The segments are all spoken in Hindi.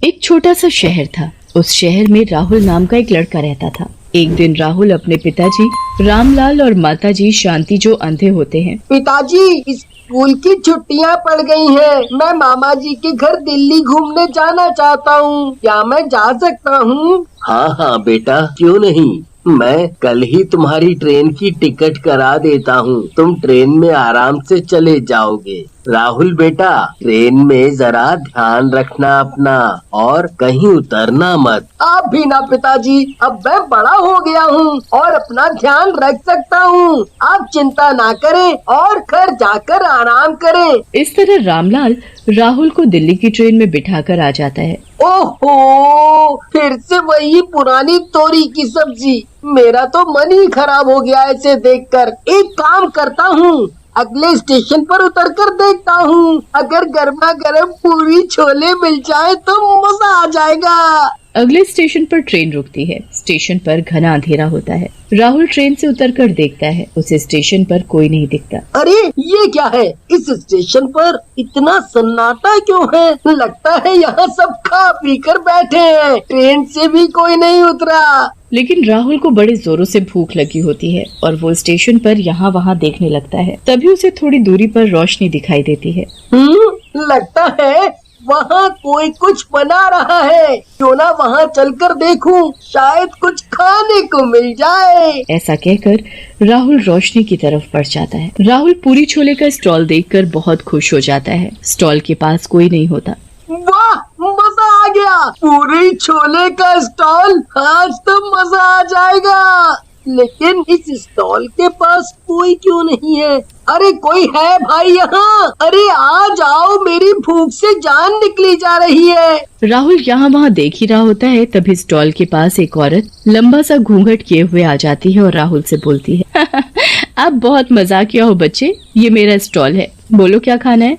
एक छोटा सा शहर था। उस शहर में राहुल नाम का एक लड़का रहता था। एक दिन राहुल अपने पिताजी रामलाल और माताजी शांति जो अंधे होते हैं। पिताजी, स्कूल की छुट्टियां पड़ गई हैं। मैं मामा जी के घर दिल्ली घूमने जाना चाहता हूँ। क्या मैं जा सकता हूँ? हाँ हाँ बेटा, क्यों नहीं। मैं कल ही तुम्हारी ट्रेन की टिकट करा देता हूँ। तुम ट्रेन में आराम से चले जाओगे। राहुल बेटा, ट्रेन में जरा ध्यान रखना अपना और कहीं उतरना मत। आप भी ना पिताजी, अब मैं बड़ा हो गया हूँ और अपना ध्यान रख सकता हूँ। आप चिंता ना करें और घर जाकर आराम करें। इस तरह रामलाल राहुल को दिल्ली की ट्रेन में बिठाकर आ जाता है। ओहो, फिर से वही पुरानी तोरी की सब्जी। मेरा तो मन ही खराब हो गया इसे देखकर। एक काम करता हूँ, अगले स्टेशन पर उतरकर देखता हूँ। अगर गर्मा गर्म पूरी छोले मिल जाए तो मजा आ जाएगा। अगले स्टेशन पर ट्रेन रुकती है। स्टेशन पर घना अंधेरा होता है। राहुल ट्रेन से उतरकर देखता है, उसे स्टेशन पर कोई नहीं दिखता। अरे ये क्या है? इस स्टेशन पर इतना सन्नाटा क्यों है? लगता है यहाँ सब खा पी कर बैठे हैं। ट्रेन से भी कोई नहीं उतरा। लेकिन राहुल को बड़े जोरों से भूख लगी होती है और वो स्टेशन पर यहाँ वहाँ देखने लगता है। तभी उसे थोड़ी दूरी पर रोशनी दिखाई देती है। लगता है वहाँ कोई कुछ बना रहा है। क्यों ना वहाँ चलकर देखूं, शायद कुछ खाने को मिल जाए। ऐसा कहकर राहुल रोशनी की तरफ बढ़ जाता है। राहुल पूरी छोले का स्टॉल देखकर बहुत खुश हो जाता है। स्टॉल के पास कोई नहीं होता। वाह, मजा आ गया। पूरी छोले का स्टॉल, आज तो मजा आ जाएगा। लेकिन इस स्टॉल के पास कोई क्यों नहीं है? अरे कोई है भाई यहाँ? अरे आ जाओ, मेरी भूख से जान निकली जा रही है। राहुल यहाँ वहाँ देख ही रहा होता है। तभी स्टॉल के पास एक औरत लंबा सा घूंघट किए हुए आ जाती है और राहुल से बोलती है, आप बहुत मजाकिया हो बच्चे, ये मेरा स्टॉल है, बोलो क्या खाना है।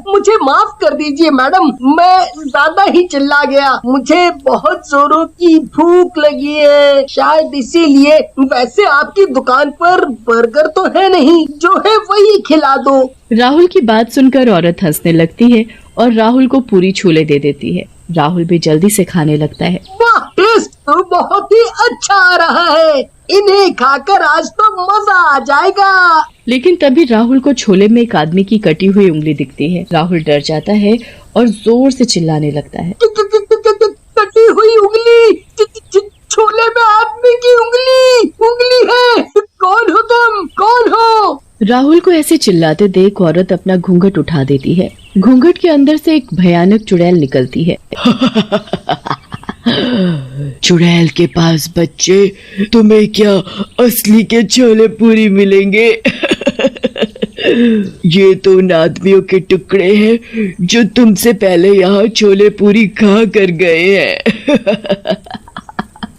मुझे माफ कर दीजिए मैडम, मैं ज्यादा ही चिल्ला गया। मुझे बहुत जोरों की भूख लगी है, शायद इसीलिए। वैसे आपकी दुकान पर बर्गर तो है नहीं, जो है वही खिला दो। राहुल की बात सुनकर औरत हंसने लगती है और राहुल को पूरी छोले दे देती है। राहुल भी जल्दी से खाने लगता है। वाह, टेस्ट तो बहुत ही अच्छा आ रहा है। इन्हें खाकर आज तो मजा आ जाएगा। लेकिन तभी राहुल को छोले में एक आदमी की कटी हुई उंगली दिखती है। राहुल डर जाता है और जोर से चिल्लाने लगता है, कटी हुई उंगली, छोले में आदमी की उंगली है। कौन हो तुम? कौन हो? राहुल को ऐसे चिल्लाते देख औरत अपना घूंघट उठा देती है। घूंघट के अंदर से एक भयानक चुड़ैल निकलती है। चुड़ैल के पास बच्चे, तुम्हें क्या असली के छोले पूरी मिलेंगे? ये तो उन आदमियों के टुकड़े हैं जो तुमसे पहले यहाँ छोले पूरी खा कर गए हैं।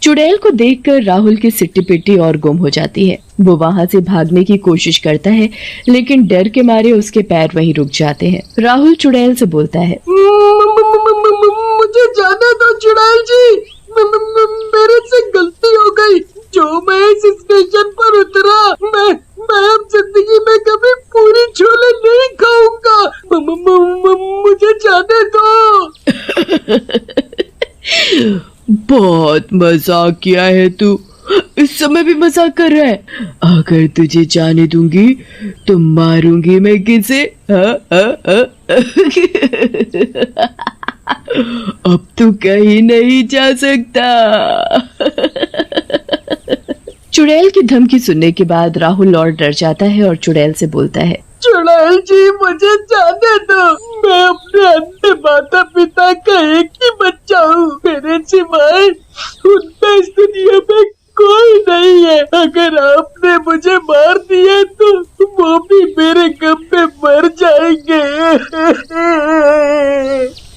चुड़ैल को देखकर राहुल की सिट्टी पिट्टी और गुम हो जाती है। वो वहाँ से भागने की कोशिश करता है, लेकिन डर के मारे उसके पैर वहीं रुक जाते हैं। राहुल चुड़ैल से बोलता है, मुझे जाने दो चुड़ैल जी, मेरे से गलती हो गई। जो मैं इस स्टेशन पर उतरा, मैं अब जिंदगी में कभी पूरी छोले नहीं खाऊंगा। मुझे जाने दो। बहुत मजाक किया है तू, इस समय भी मजाक कर रहा है। अगर तुझे जाने दूंगी तो मारूंगी मैं किसे? अब तू कहीं नहीं जा सकता। चुड़ैल की धमकी सुनने के बाद राहुल और डर जाता है और चुड़ैल से बोलता है, चुड़ैल जी, मुझे जाने दो। मैं अपने अंधे माता पिता का एक ही बच्चा हूँ। मेरे सिवाय उनका इस दुनिया में कोई नहीं है। अगर आपने मुझे मार दिया तो वो भी मेरे गम पे मर जाएंगे।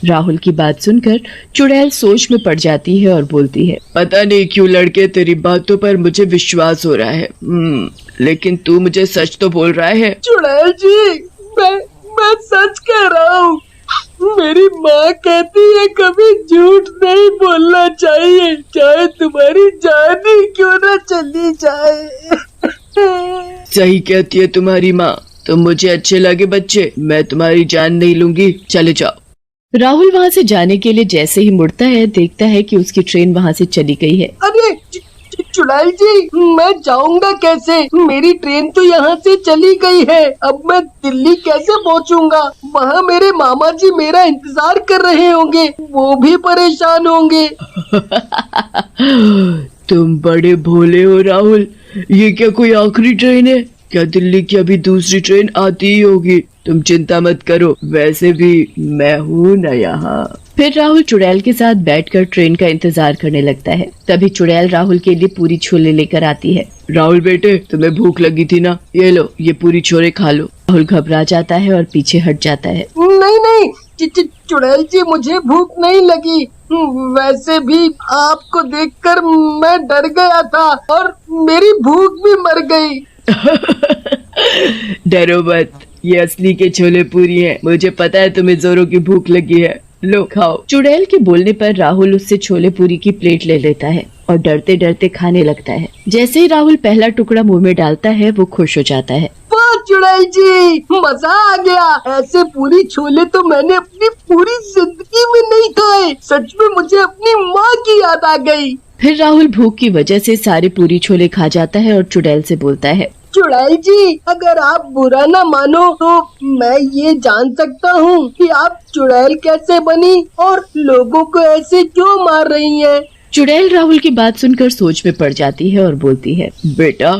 राहुल की बात सुनकर चुड़ैल सोच में पड़ जाती है और बोलती है, पता नहीं क्यों लड़के, तेरी बातों पर मुझे विश्वास हो रहा है। लेकिन तू मुझे सच तो बोल रहा है। चुड़ैल जी, मैं सच कह रहा हूँ। मेरी माँ कहती है कभी झूठ नहीं बोलना चाहिए, चाहे तुम्हारी जान ही क्यों न चली जाए। सही कहती है तुम्हारी माँ। तुम मुझे अच्छे लगे बच्चे, मैं तुम्हारी जान नहीं लूंगी, चले जाओ। राहुल वहाँ से जाने के लिए जैसे ही मुड़ता है, देखता है कि उसकी ट्रेन वहाँ से चली गई है। अरे चुड़ैल जी, मैं जाऊंगा कैसे? मेरी ट्रेन तो यहाँ से चली गई है। अब मैं दिल्ली कैसे पहुँचूंगा? वहाँ मेरे मामा जी मेरा इंतजार कर रहे होंगे, वो भी परेशान होंगे। तुम बड़े भोले हो राहुल। ये क्या कोई आखिरी ट्रेन है? क्या दिल्ली की अभी दूसरी ट्रेन आती ही होगी? तुम चिंता मत करो, वैसे भी मैं हूँ न यहाँ। फिर राहुल चुड़ैल के साथ बैठकर ट्रेन का इंतजार करने लगता है। तभी चुड़ैल राहुल के लिए पूरी छोले लेकर आती है। राहुल बेटे, तुम्हें भूख लगी थी ना? ये लो, ये पूरी छोले खा लो। राहुल घबरा जाता है और पीछे हट जाता है। नहीं, चुड़ैल जी, मुझे भूख नहीं लगी। वैसे भी आपको देखकर मैं डर गया था और मेरी भूख भी मर गई। डरो मत, ये असली के छोले पूरी है। मुझे पता है तुम्हें जोरों की भूख लगी है, लो खाओ। चुड़ैल के बोलने पर राहुल उससे छोले पूरी की प्लेट ले लेता है और डरते डरते खाने लगता है। जैसे ही राहुल पहला टुकड़ा मुंह में डालता है, वो खुश हो जाता है। वाह चुड़ैल जी, मजा आ गया। ऐसे पूरी छोले तो मैंने अपनी पूरी जिंदगी में नहीं खाए। सच में मुझे अपनी माँ की याद आ गई। फिर राहुल भूख की वजह से सारे पूरी छोले खा जाता है और चुड़ैल से बोलता है, चुड़ैल जी, अगर आप बुरा न मानो तो मैं ये जान सकता हूँ कि आप चुड़ैल कैसे बनी और लोगों को ऐसे क्यों मार रही हैं? चुड़ैल राहुल की बात सुनकर सोच में पड़ जाती है और बोलती है, बेटा,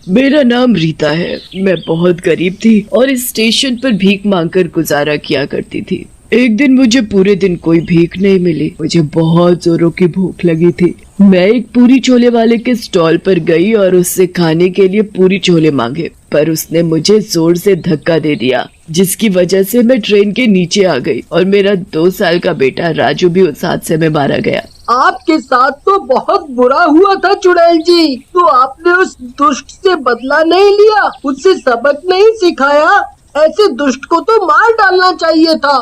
मेरा नाम रीता है। मैं बहुत गरीब थी और इस स्टेशन पर भीख मांगकर गुजारा किया करती थी। एक दिन मुझे पूरे दिन कोई भीख नहीं मिली। मुझे बहुत जोरों की भूख लगी थी। मैं एक पूरी छोले वाले के स्टॉल पर गई और उससे खाने के लिए पूरी छोले मांगे, पर उसने मुझे जोर से धक्का दे दिया, जिसकी वजह से मैं ट्रेन के नीचे आ गई और मेरा 2 साल का बेटा राजू भी उस हादसे में मारा गया। आपके साथ तो बहुत बुरा हुआ था चुड़ैल जी, तो आपने उस दुष्ट से बदला नहीं लिया, उससे सबक नहीं सिखाया? ऐसे दुष्ट को तो मार डालना चाहिए था।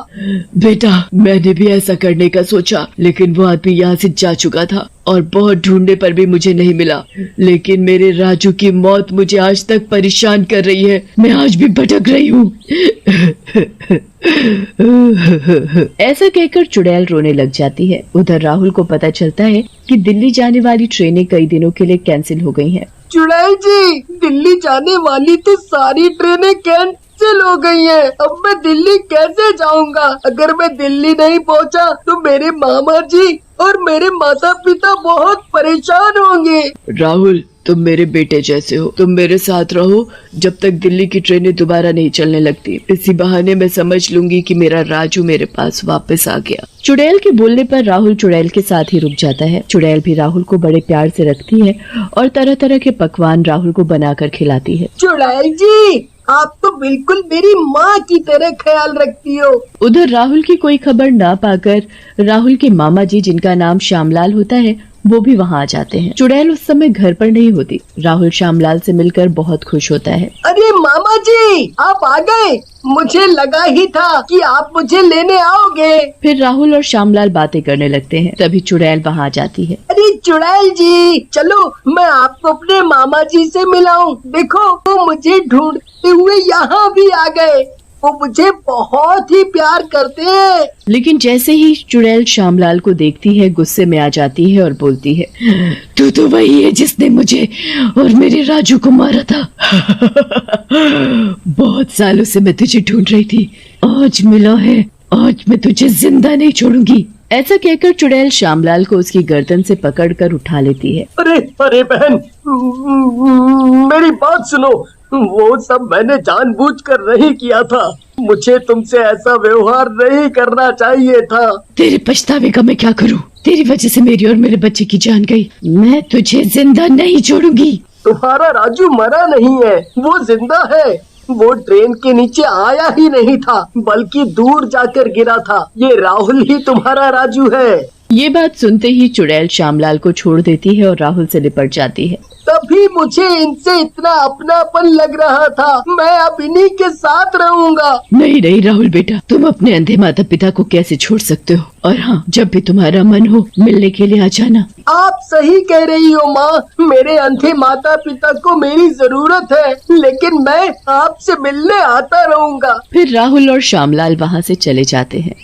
बेटा, मैंने भी ऐसा करने का सोचा, लेकिन वो आदमी यहाँ से जा चुका था और बहुत ढूंढने पर भी मुझे नहीं मिला। लेकिन मेरे राजू की मौत मुझे आज तक परेशान कर रही है। मैं आज भी भटक रही हूँ। ऐसा कहकर चुड़ैल रोने लग जाती है। उधर राहुल को पता चलता है कि दिल्ली जाने वाली ट्रेनें कई दिनों के लिए कैंसिल हो गई हैं। चुड़ैल जी, दिल्ली जाने वाली तो सारी ट्रेनें कैंसिल हो गई हैं। अब मैं दिल्ली कैसे जाऊंगा? अगर मैं दिल्ली नहीं पहुंचा तो मेरे मामा जी और मेरे माता पिता बहुत परेशान होंगे। राहुल, तुम मेरे बेटे जैसे हो। तुम मेरे साथ रहो जब तक दिल्ली की ट्रेनें दोबारा नहीं चलने लगती। इसी बहाने मैं समझ लूंगी कि मेरा राजू मेरे पास वापस आ गया। चुड़ैल के बोलने पर राहुल चुड़ैल के साथ ही रुक जाता है। चुड़ैल भी राहुल को बड़े प्यार से रखती है और तरह तरह के पकवान राहुल को बनाकर खिलाती है। चुड़ैल जी, आप तो बिल्कुल मेरी माँ की तरह ख्याल रखती हो। उधर राहुल की कोई खबर ना पाकर राहुल के मामा जी, जिनका नाम श्यामलाल होता है, वो भी वहाँ आ जाते हैं। चुड़ैल उस समय घर पर नहीं होती। राहुल श्यामलाल से मिलकर बहुत खुश होता है। अरे मामा जी, आप आ गए। मुझे लगा ही था कि आप मुझे लेने आओगे। फिर राहुल और श्यामलाल बातें करने लगते हैं। तभी चुड़ैल वहाँ आ जाती है। अरे चुड़ैल जी, चलो मैं आपको अपने मामा जी से मिलाऊं। देखो, वो मुझे ढूंढते हुए यहाँ भी आ गए। वो मुझे बहुत ही प्यार करते हैं। लेकिन जैसे ही चुड़ैल श्यामलाल को देखती है, गुस्से में आ जाती है और बोलती है, तू तो वही है जिसने मुझे और मेरे राजू को मारा था। बहुत सालों से मैं तुझे ढूंढ रही थी। आज मिला है। आज मैं तुझे जिंदा नहीं छोड़ूंगी। ऐसा कहकर चुड़ैल श्यामलाल को उसकी गर्दन से पकड़कर उठा लेती है। अरे बहन, मेरी बात सुनो। वो सब मैंने जानबूझकर नहीं किया था। मुझे तुमसे ऐसा व्यवहार नहीं करना चाहिए था। तेरे पछतावे का मैं क्या करूं? तेरी वजह से मेरी और मेरे बच्चे की जान गई। मैं तुझे जिंदा नहीं छोड़ूंगी। तुम्हारा राजू मरा नहीं है, वो जिंदा है। वो ट्रेन के नीचे आया ही नहीं था, बल्कि दूर जाकर गिरा था। ये राहुल ही तुम्हारा राजू है। ये बात सुनते ही चुड़ैल श्यामलाल को छोड़ देती है और राहुल से लिपट जाती है। तभी मुझे इनसे इतना अपनापन लग रहा था। मैं अब इन्हीं के साथ रहूंगा। नहीं नहीं राहुल बेटा, तुम अपने अंधे माता पिता को कैसे छोड़ सकते हो? और हाँ, जब भी तुम्हारा मन हो मिलने के लिए आ जाना। आप सही कह रही हो माँ। मेरे अंधे माता पिता को मेरी जरूरत है, लेकिन मैं आपसे मिलने आता रहूंगा। फिर राहुल और श्यामलाल वहाँ से चले जाते हैं।